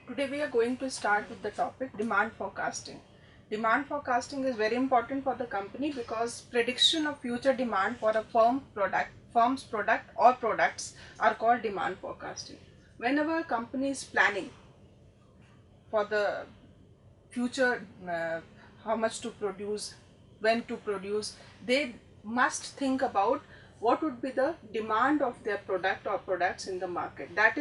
Today we are going to start with the topic demand forecasting. Demand forecasting is very important for the company because prediction of future demand for a firm's product or products are called demand forecasting. Whenever a company is planning for the future, how much to produce, when to produce, they must think about what would be the demand of their product or products in the market. That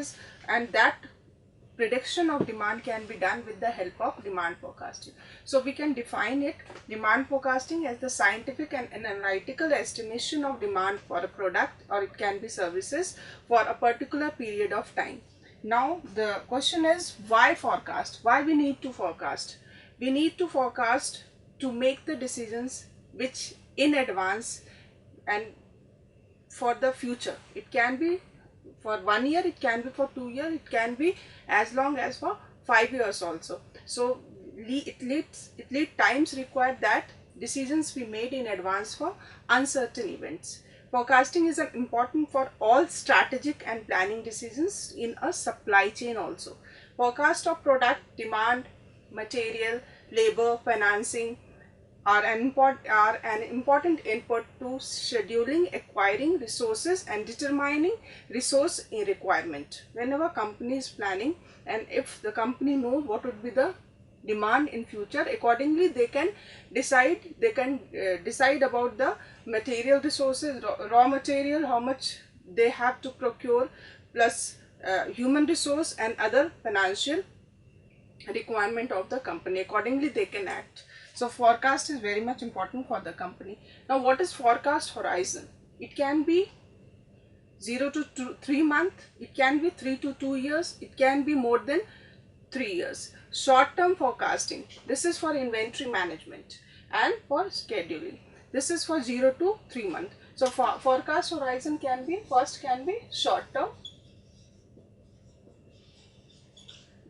prediction of demand can be done with the help of demand forecasting. So we can define it, demand forecasting, as the scientific and analytical estimation of demand for a product, or it can be services, for a particular period of time. Now the question is, why forecast? Why we need to forecast? We need to forecast to make the decisions which in advance and for the future. It can be for 1 year, it can be for 2 years, it can be as long as for 5 years also. So it lead times required that decisions be made in advance for uncertain events. Forecasting is important for all strategic and planning decisions in a supply chain also. Forecast of product demand, material, labor, financing are an important input to scheduling, acquiring resources, and determining resource requirement. Whenever company is planning, and if the company knows what would be the demand in future, accordingly they can decide about the material resources, raw material, how much they have to procure, plus human resource and other financial requirement of the company. Accordingly they can act. So forecast is very much important for the company. Now what is forecast horizon? It can be 0 to 3 months, it can be 3 to 2 years, it can be more than 3 years. Short term forecasting, this is for inventory management and for scheduling. This is for 0 to 3 months. So forecast horizon can be, first can be short term.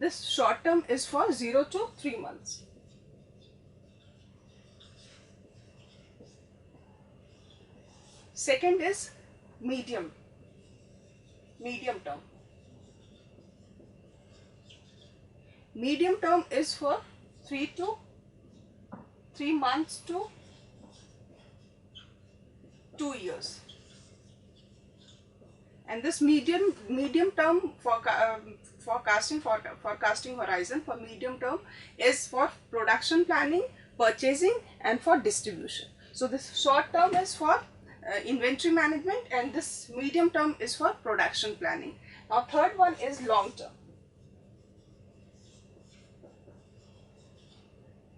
This short term is for 0 to 3 months. Second is medium term. Medium term is for 3 months to 2 years. And this medium term forecasting horizon for medium term is for production planning, purchasing, and for distribution. So this short term is for inventory management, and this medium term is for production planning. Now third one is long term.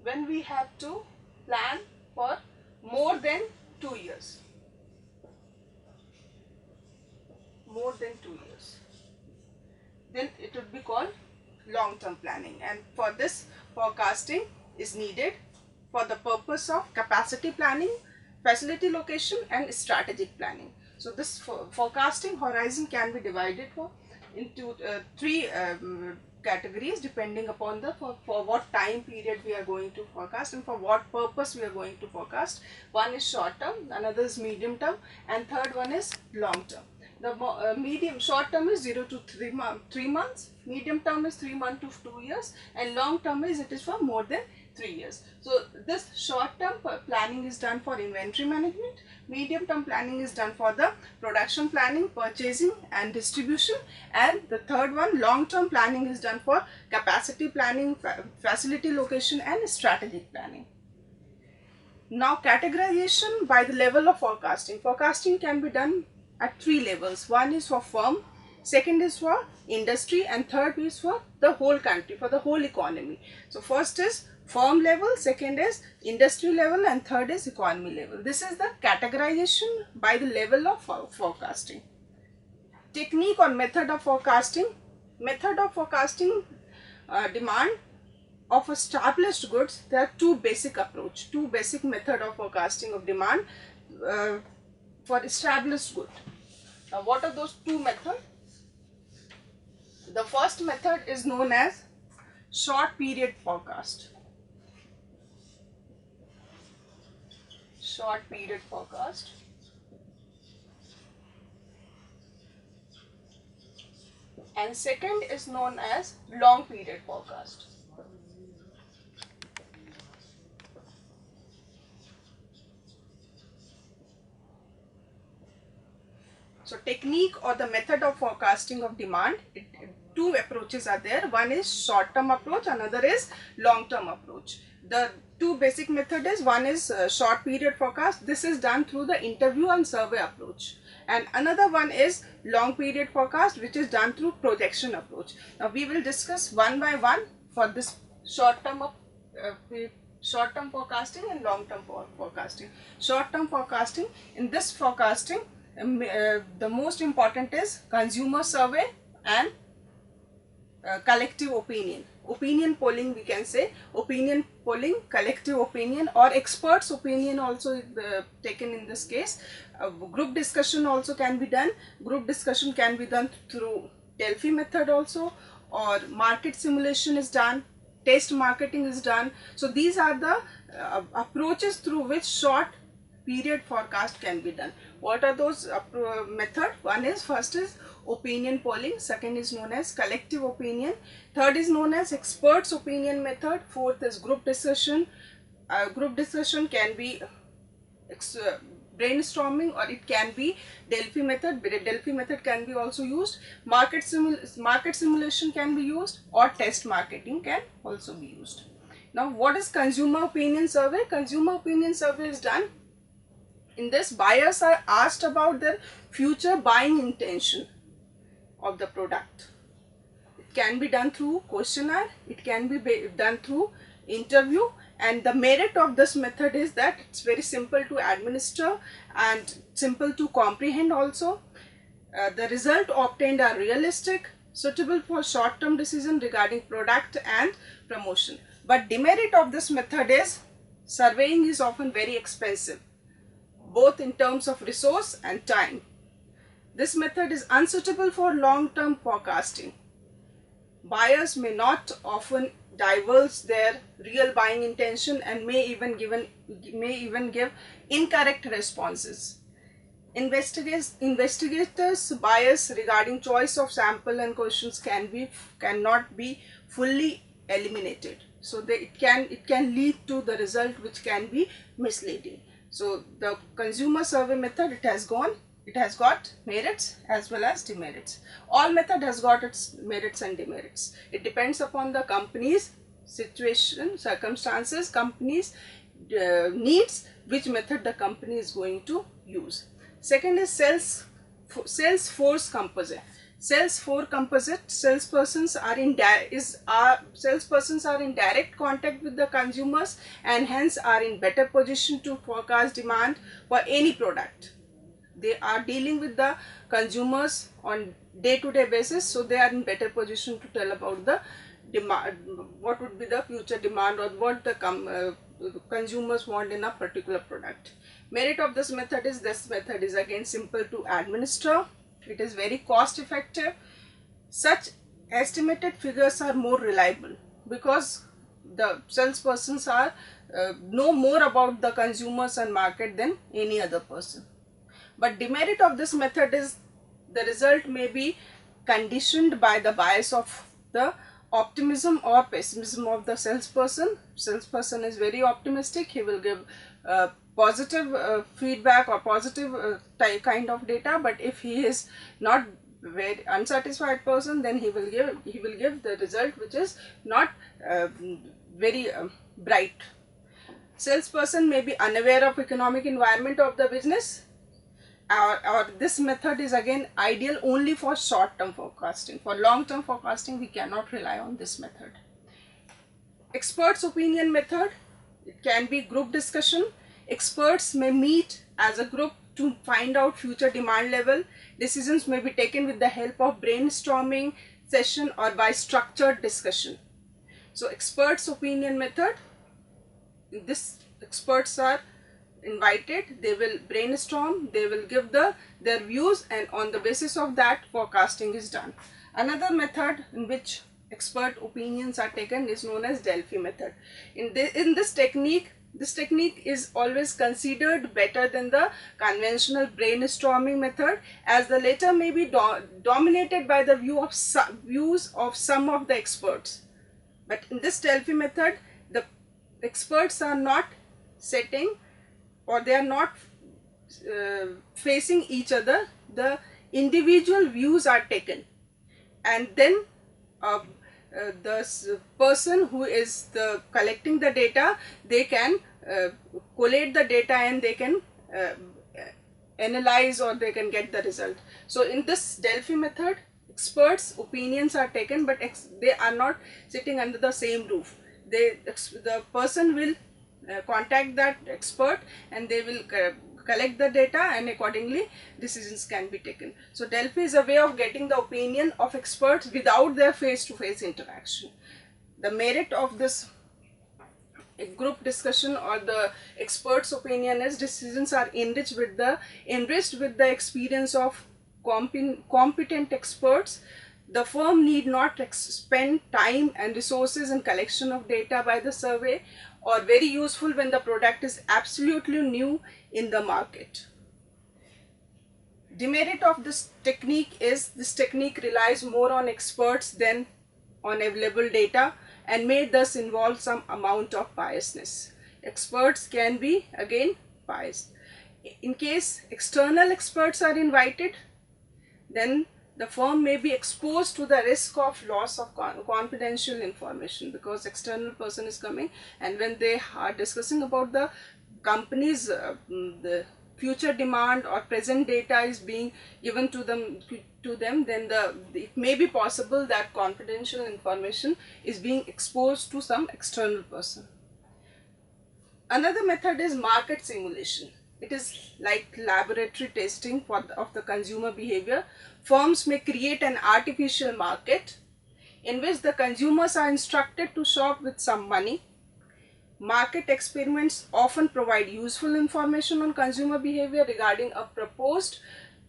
When we have to plan for more than 2 years. More than 2 years. Then it would be called long term planning, and for this forecasting is needed for the purpose of capacity planning, facility location, and strategic planning. So this forecasting horizon can be divided into three categories depending upon the for what time period we are going to forecast and for what purpose we are going to forecast. One is short term, another is medium term, and third one is long term. The short term is 0 to 3 months, medium term is 3 months to 2 years, and long term is for more than 3 years. So this short term planning is done for inventory management, medium term planning is done for the production planning, purchasing, and distribution, and the third one, long term planning, is done for capacity planning, facility location, and strategic planning. Now categorization by the level of forecasting. Forecasting can be done at 3 levels. One is for firm, second is for industry, and third is for the whole country, for the whole economy. So first is firm level, second is industry level, and third is economy level. This is the categorization by the level of forecasting. Technique or method of forecasting. Method of forecasting demand of established goods. There are two basic method of forecasting of demand for established good. Now what are those two methods? The first method is known as short period forecast. Short period forecast. and second is known as long period forecast. So technique or the method of forecasting of demand, two approaches are there. One is short term approach, another is long term approach. The two basic method is, one is short period forecast. This is done through the interview and survey approach, and another one is long period forecast, which is done through projection approach. Now we will discuss one by one for this short term forecasting and long term forecasting. Short term forecasting, in this forecasting the most important is consumer survey and collective opinion polling, we can say opinion polling, collective opinion, or experts opinion also is taken in this case. Group discussion also can be done. Group discussion can be done through Delphi method also, or market simulation is done, test marketing is done. So these are the approaches through which short period forecast can be done. What are those method? One is, first is opinion polling, second is known as collective opinion, third is known as experts opinion method, fourth is group discussion. Group discussion can be brainstorming, or it can be Delphi method. Delphi method can be also used. Market simulation can be used, or test marketing can also be used. Now what is consumer opinion survey? Consumer opinion survey is done. In this, buyers are asked about their future buying intention of the product. It can be done through questionnaire, it can be done through interview, and the merit of this method is that it's very simple to administer and simple to comprehend also. The result obtained are realistic, suitable for short-term decision regarding product and promotion. But demerit of this method is surveying is often very expensive, both in terms of resource and time. This method is unsuitable for long-term forecasting. Buyers may not often divulge their real buying intention and may even give incorrect responses. Investigators' bias regarding choice of sample and questions cannot be fully eliminated. So it can lead to the result which can be misleading. So the consumer survey method, it has got merits as well as demerits. All method has got its merits and demerits. It depends upon the company's situation, circumstances, company's needs, which method the company is going to use. Second is sales force composite. Salespersons are in direct contact with the consumers and hence are in better position to forecast demand for any product. They are dealing with the consumers on day-to-day basis, so they are in better position to tell about the demand, what would be the future demand, or what the consumers want in a particular product. Merit of this method is again simple to administer. It is very cost effective. Such estimated figures are more reliable because the salespersons know more about the consumers and market than any other person. But demerit of this method is the result may be conditioned by the bias of the optimism or pessimism of the salesperson. Salesperson is very optimistic. He will give positive feedback or positive kind of data, but if he is not very unsatisfied person, then he will give the result which is not very bright. Salesperson may be unaware of economic environment of the business, or this method is again ideal only for short term forecasting. For long term forecasting we cannot rely on this method. Experts opinion method, it can be group discussion. Experts may meet as a group to find out future demand level. Decisions may be taken with the help of brainstorming session or by structured discussion. So experts opinion method, this experts are invited, they will brainstorm, they will give their views, and on the basis of that forecasting is done. Another method in which expert opinions are taken is known as Delphi method. In this technique, This technique is always considered better than the conventional brainstorming method, as the latter may be dominated by the views of some of the experts. But in this Delphi method, the experts are not setting, or they are not facing each other. The individual views are taken, and then the person who is collecting the data, they can collate the data and they can analyze, or they can get the result. So in this Delphi method, experts' opinions are taken, but they are not sitting under the same roof. The person will contact that expert, and they will collect the data, and accordingly decisions can be taken. So Delphi is a way of getting the opinion of experts without their face-to-face interaction. The merit of this group discussion or the experts' opinion is decisions are enriched with the experience of competent experts. The firm need not spend time and resources in collection of data by the survey, or very useful when the product is absolutely new in the market. Demerit of this technique is this technique relies more on experts than on available data, and may thus involve some amount of biasness. Experts can be again biased. In case external experts are invited, then the firm may be exposed to the risk of loss of confidential information, because external person is coming, and when they are discussing about the company's the future demand or present data is being given to them, then it may be possible that confidential information is being exposed to some external person. Another method is market simulation. It is like laboratory testing of the consumer behavior. Firms may create an artificial market in which the consumers are instructed to shop with some money. Market experiments often provide useful information on consumer behavior regarding a proposed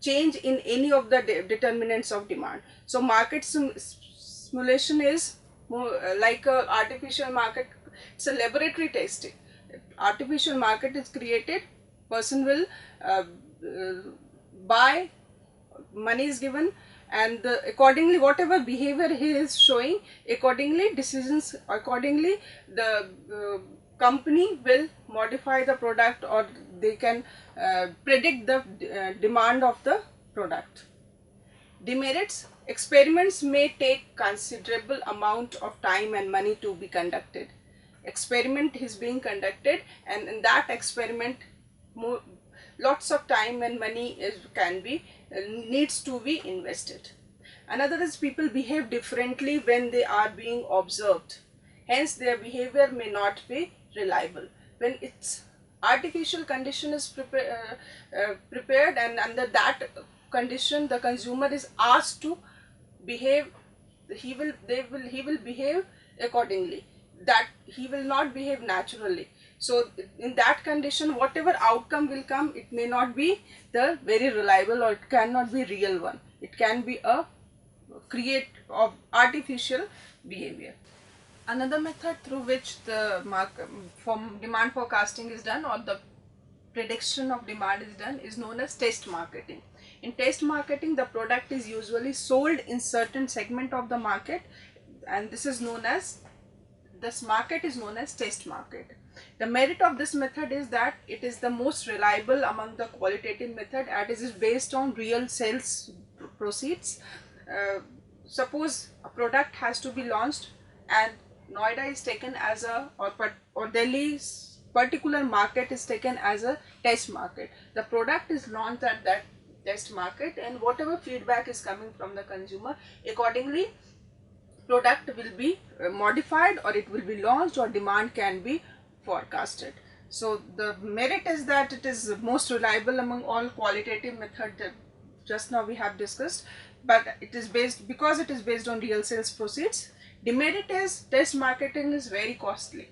change in any of the determinants of demand. So market simulation is more like a artificial market. It's a laboratory testing. Artificial market is created, person will buy, money is given, and accordingly whatever behavior he is showing, accordingly the company will modify the product, or they can predict the demand of the product. Demerits: experiments may take considerable amount of time and money to be conducted. Experiment is being conducted, and in that experiment lots of time and money needs to be invested. Another is people behave differently when they are being observed, hence their behavior may not be reliable. When its artificial condition is prepared, and under that condition the consumer is asked to behave, he will behave accordingly, that he will not behave naturally. So in that condition, whatever outcome will come, it may not be the very reliable, or it cannot be real one. It can be a create of artificial behavior. Another method through which the demand forecasting is done, or the prediction of demand is done, is known as test marketing. In test marketing, the product is usually sold in certain segment of the market, and this market is known as test market. The merit of this method is that it is the most reliable among the qualitative method, and it is based on real sales proceeds. Suppose a product has to be launched, and Noida is taken as a, or Delhi's particular market is taken as a test market. The product is launched at that test market, and whatever feedback is coming from the consumer, accordingly product will be modified, or it will be launched, or demand can be forecasted. So the merit is that it is most reliable among all qualitative methods that just now we have discussed, but it is based on real sales proceeds. Demerit is test marketing is very costly.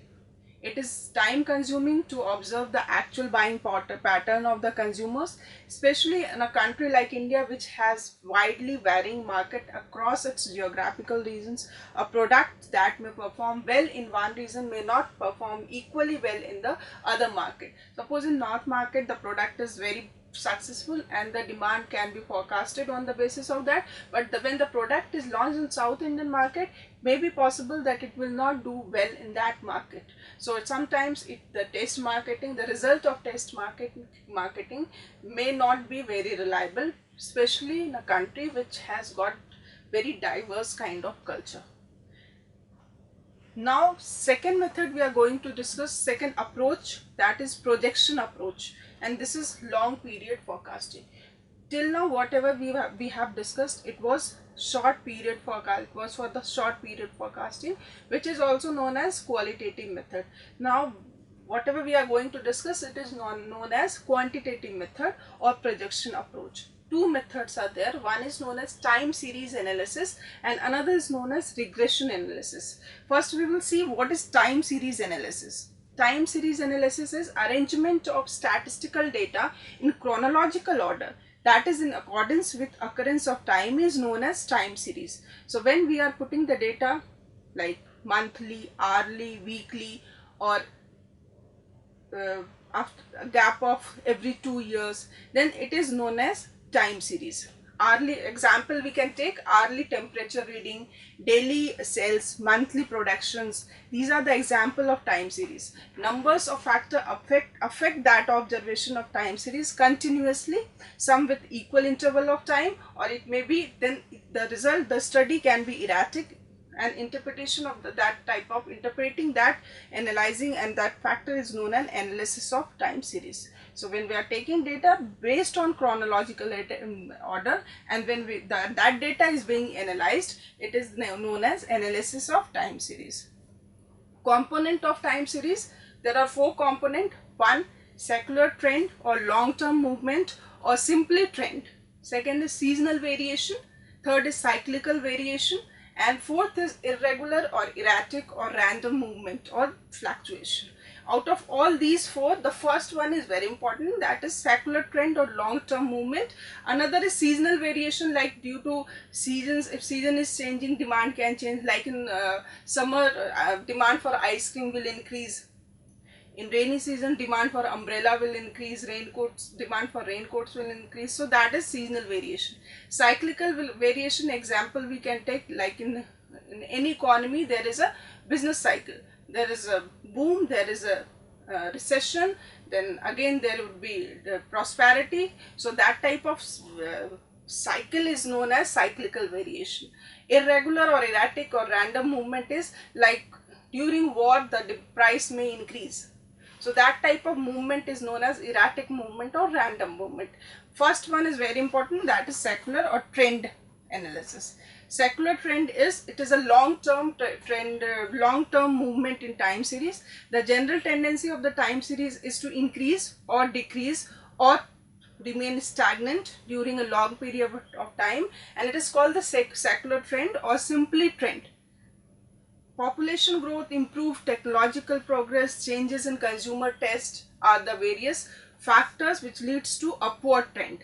It is time consuming to observe the actual buying pattern of the consumers, especially in a country like India, which has widely varying market across its geographical regions. A product that may perform well in one region may not perform equally well in the other market. Suppose in North market the product is very successful and the demand can be forecasted on the basis of that, but when the product is launched in South Indian market, may be possible that it will not do well in that market. So sometimes the test marketing, the result of test marketing may not be very reliable, especially in a country which has got very diverse kind of culture. Now second method we are going to discuss, second approach, that is projection approach, and this is long period forecasting. Till now whatever we have discussed, it was short period forecast, it was for the short period forecasting, which is also known as qualitative method. Now whatever we are going to discuss, it is known as quantitative method or projection approach. Two methods are there. One is known as time series analysis and another is known as regression analysis. First we will see what is time series analysis. Time series analysis is arrangement of statistical data in chronological order, that is in accordance with occurrence of time, is known as time series. So when we are putting the data like monthly, hourly, weekly, or after a gap of every 2 years, then it is known as time series. Hourly example we can take, hourly temperature reading, daily sales, monthly productions. These are the example of time series. Numbers of factor affect that observation of time series continuously, some with equal interval of time, or it may be then the result, the study can be erratic, and interpretation of that type of interpreting that, analyzing, and that factor is known as analysis of time series. So when we are taking data based on chronological order, and when that data is being analyzed, it is known as analysis of time series. Component of time series, there are 4 components. 1, secular trend or long-term movement or simply trend. Second is seasonal variation. Third is cyclical variation. And fourth is irregular or erratic or random movement or fluctuation. Out of all these 4, the first one is very important, that is secular trend or long-term movement. Another is seasonal variation, like due to seasons, if season is changing, demand can change, like in summer demand for ice cream will increase. In rainy season, demand for umbrella will increase, demand for raincoats will increase. So that is seasonal variation. Cyclical variation example we can take, like in any economy, there is a business cycle. There is a boom, there is a recession, then again there would be prosperity. So that type of cycle is known as cyclical variation. Irregular or erratic or random movement is like during war the price may increase. So that type of movement is known as erratic movement or random movement. First one is very important, that is secular or trend analysis. Secular trend is, it is a long-term trend, long-term movement in time series. The general tendency of the time series is to increase or decrease or remain stagnant during a long period of time, and it is called the secular trend or simply trend. Population growth, improved technological progress, changes in consumer taste are the various factors which leads to upward trend.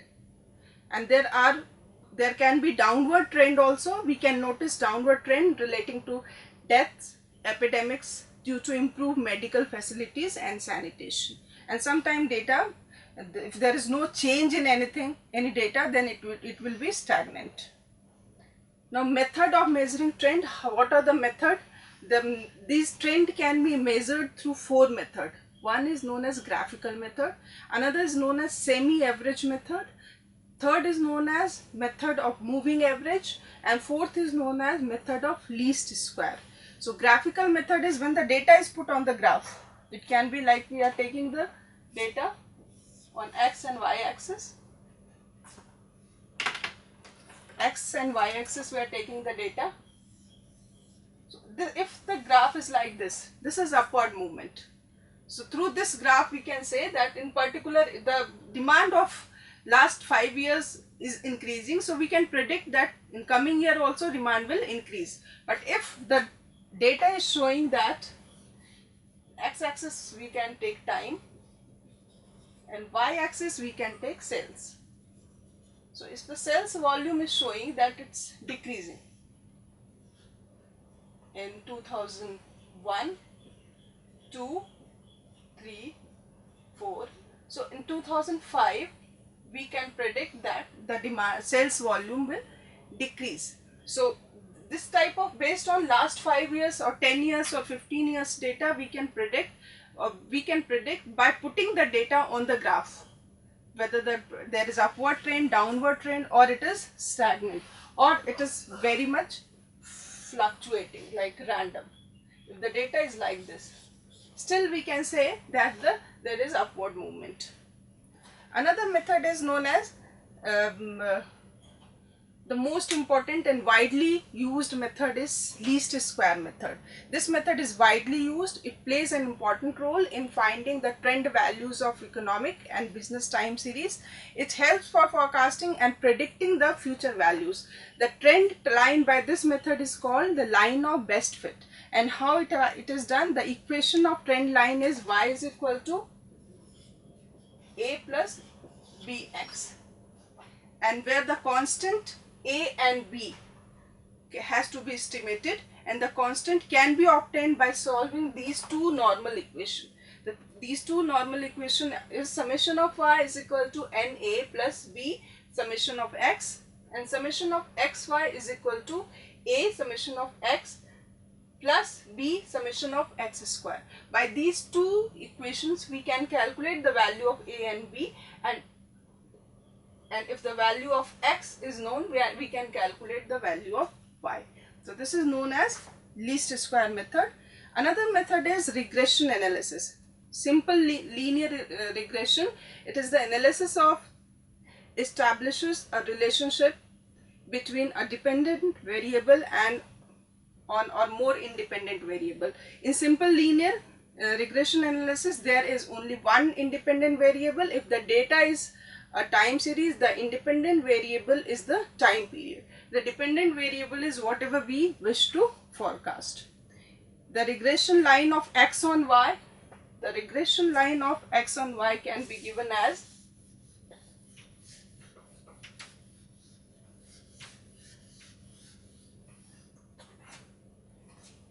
And there can be downward trend also. We can notice downward trend relating to deaths, epidemics due to improved medical facilities and sanitation. And sometimes data, if there is no change in anything, any data, then it will be stagnant. Now method of measuring trend, what are the method? These trend can be measured through 4 methods. One is known as graphical method, another is known as semi-average method, third is known as method of moving average, and fourth is known as method of least square. So graphical method is when the data is put on the graph. It can be like we are taking the data on x and y axis. X and y axis we are taking the data. So if the graph is like this is upward movement. So through this graph we can say that in particular the demand of last 5 years is increasing, so we can predict that in coming year also demand will increase. But if the data is showing that x-axis we can take time, and y-axis we can take sales. So if the sales volume is showing that it's decreasing in 2001, 2, 3, 4. So in 2005 we can predict that the demand sales volume will decrease. So this type of, based on last 5 years or 10 years or 15 years data, we can predict by putting the data on the graph whether there is upward trend, downward trend, or it is stagnant, or it is very much fluctuating like random. If the data is like this, still we can say that there is upward movement. Another method is known as the most important and widely used method is least square method. This method is widely used. It plays an important role in finding the trend values of economic and business time series. It helps for forecasting and predicting the future values. The trend line by this method is called the line of best fit. And how it is done, the equation of trend line is y is equal to a plus bx, and where the constant a and b has to be estimated, and the constant can be obtained by solving these two normal equations. These two normal equation is summation of y is equal to na plus b summation of x, and summation of xy is equal to a summation of x plus b summation of x square. By these two equations we can calculate the value of a and b, and if the value of x is known, we can calculate the value of y. So this is known as least square method. Another method is regression analysis. Simple linear regression. It is the analysis of establishes a relationship between a dependent variable and or more independent variable. In simple linear regression analysis, there is only one independent variable. If the data is a time series, the independent variable is the time period. The dependent variable is whatever we wish to forecast. The regression line of x on y, the regression line of x on y can be given as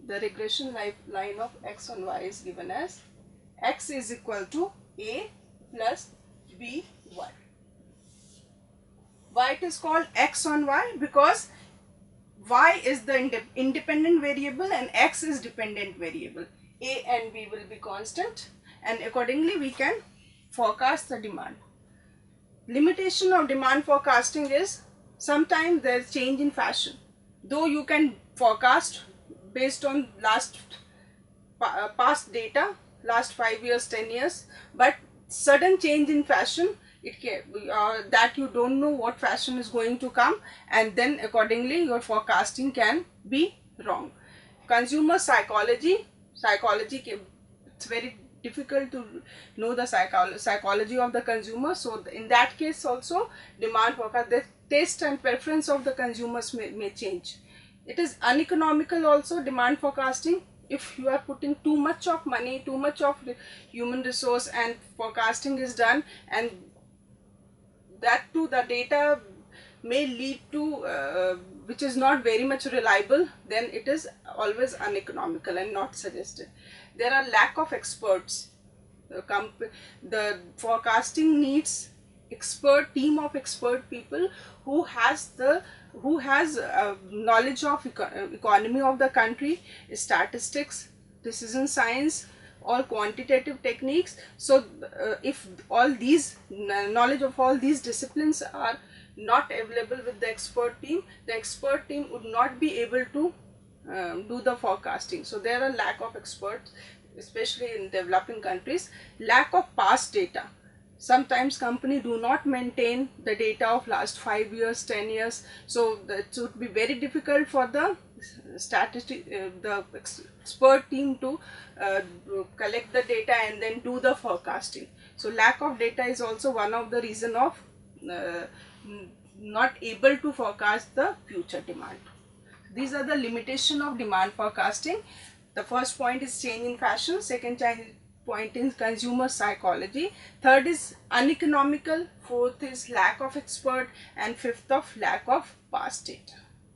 the regression line of x on y is given as x is equal to a plus b y. Why it is called x on y? Because y is the independent variable and x is dependent variable. A and b will be constant, and accordingly we can forecast the demand. Limitation of demand forecasting is sometimes there is change in fashion. Though you can forecast based on past data, last 5 years, 10 years, but sudden change in fashion, it can that you don't know what fashion is going to come, and then accordingly your forecasting can be wrong. Consumer psychology, it's very difficult to know the psychology of the consumer. So in that case also, demand forecast, the taste and preference of the consumers may change. It is uneconomical also, demand forecasting. If you are putting too much of money, too much of human resource, and forecasting is done, and that too the data may lead to which is not very much reliable, then it is always uneconomical and not suggested. There are lack of experts. The forecasting needs team of expert people who has knowledge of economy of the country, statistics, decision science, or quantitative techniques. So if all these knowledge of all these disciplines are not available with the expert team would not be able to do the forecasting. So there are lack of experts, especially in developing countries. Lack of past data. Sometimes company do not maintain the data of last 5 years, 10 years. So it would be very difficult for the the expert team to collect the data and then do the forecasting. So lack of data is also one of the reason of not able to forecast the future demand. These are the limitation of demand forecasting. The first point is change in fashion, second point is consumer psychology, third is uneconomical, fourth is lack of expert, and fifth of lack of past data.